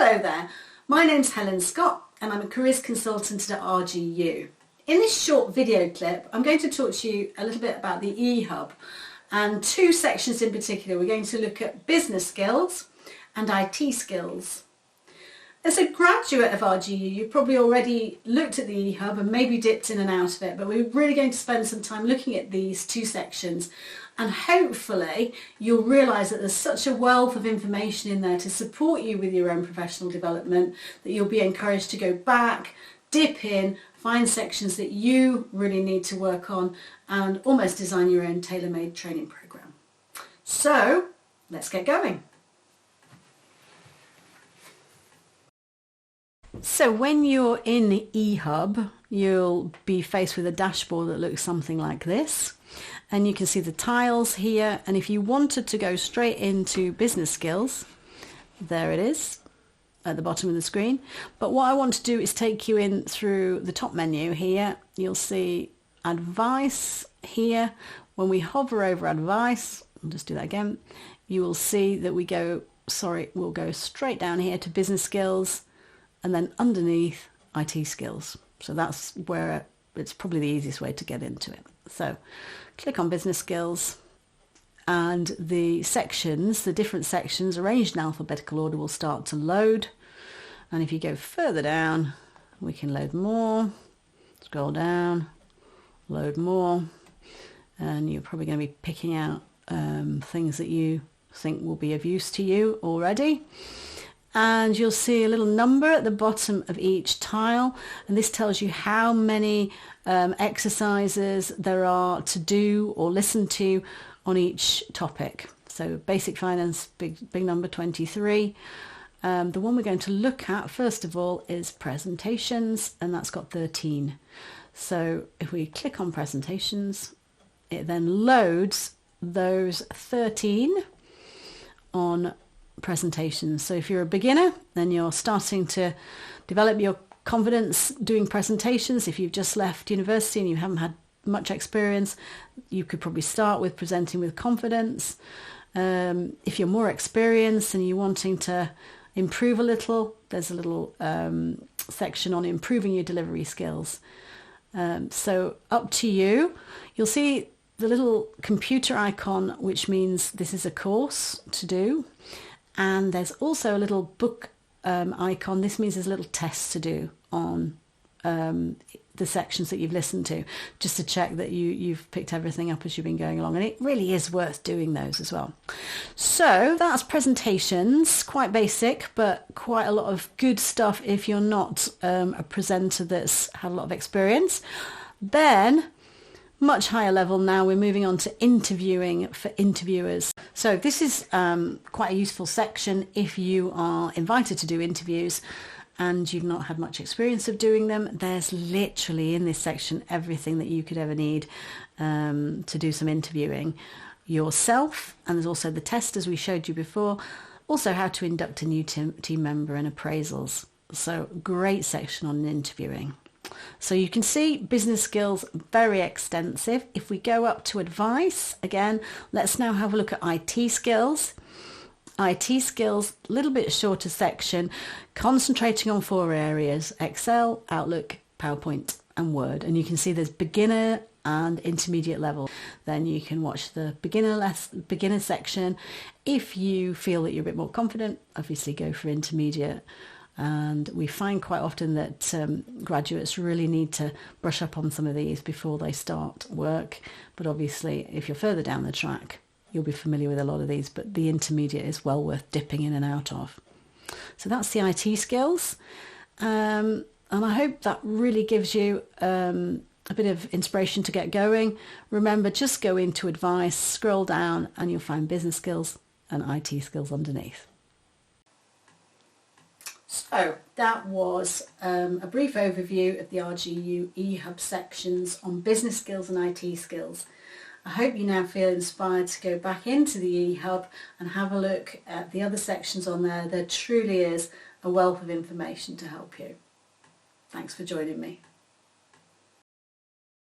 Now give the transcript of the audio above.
Hello there, my name's Helen Scott and I'm a careers consultant at RGU. In this short video clip I'm going to talk to you a little bit about the eHub and two sections in particular. We're going to look at business skills and IT skills. As a graduate of RGU, you've probably already looked at the eHub and maybe dipped in and out of it, but we're really going to spend some time looking at these two sections, and hopefully you'll realise that there's such a wealth of information in there to support you with your own professional development that you'll be encouraged to go back, dip in, find sections that you really need to work on and almost design your own tailor-made training programme. So let's get going. So when you're in eHub, you'll be faced with a dashboard that looks something like this, and you can see the tiles here, and if you wanted to go straight into business skills, there it is at the bottom of the screen. But what I want to do is take you in through the top menu here. You'll see advice here. When we hover over advice, I'll just do that again, you will see that we'll go straight down here to business skills, and then underneath IT skills. So that's where it's probably the easiest way to get into it. So click on business skills, and the sections, the different sections arranged in alphabetical order, will start to load. And if you go further down, we can load more, scroll down, load more, and you're probably going to be picking out things that you think will be of use to you already. And you'll see a little number at the bottom of each tile, and this tells you how many exercises there are to do or listen to on each topic. So basic finance, big number 23. The one we're going to look at first of all is presentations, and that's got 13. So if we click on presentations, it then loads those 13 on presentations. So if you're a beginner, then you're starting to develop your confidence doing presentations. If you've just left university and you haven't had much experience, you could probably start with presenting with confidence. If you're more experienced and you're wanting to improve a little, there's a little section on improving your delivery skills. So up to you. You'll see the little computer icon, which means this is a course to do. And there's also a little book icon. This means there's a little test to do on the sections that you've listened to, just to check that you've picked everything up as you've been going along. And it really is worth doing those as well. So that's presentations, quite basic, but quite a lot of good stuff if you're not a presenter that's had a lot of experience. Then, much higher level now, we're moving on to interviewing for interviewers. So this is quite a useful section if you are invited to do interviews and you've not had much experience of doing them. There's literally in this section everything that you could ever need to do some interviewing yourself. And there's also the test, as we showed you before, also how to induct a new team member and appraisals. So great section on interviewing. So you can see business skills, very extensive. If we go up to advice, again, let's now have a look at IT skills. IT skills, a little bit shorter section, concentrating on 4 areas: Excel, Outlook, PowerPoint and Word. And you can see there's beginner and intermediate level. Then you can watch the beginner section. If you feel that you're a bit more confident, obviously go for intermediate. And we find quite often that graduates really need to brush up on some of these before they start work. But obviously, if you're further down the track, you'll be familiar with a lot of these, but the intermediate is well worth dipping in and out of. So that's the IT skills. And I hope that really gives you a bit of inspiration to get going. Remember, just go into advice, scroll down, and you'll find business skills and IT skills underneath. So that was a brief overview of the RGU eHub sections on business skills and IT skills. I hope you now feel inspired to go back into the eHub and have a look at the other sections on there. There truly is a wealth of information to help you. Thanks for joining me.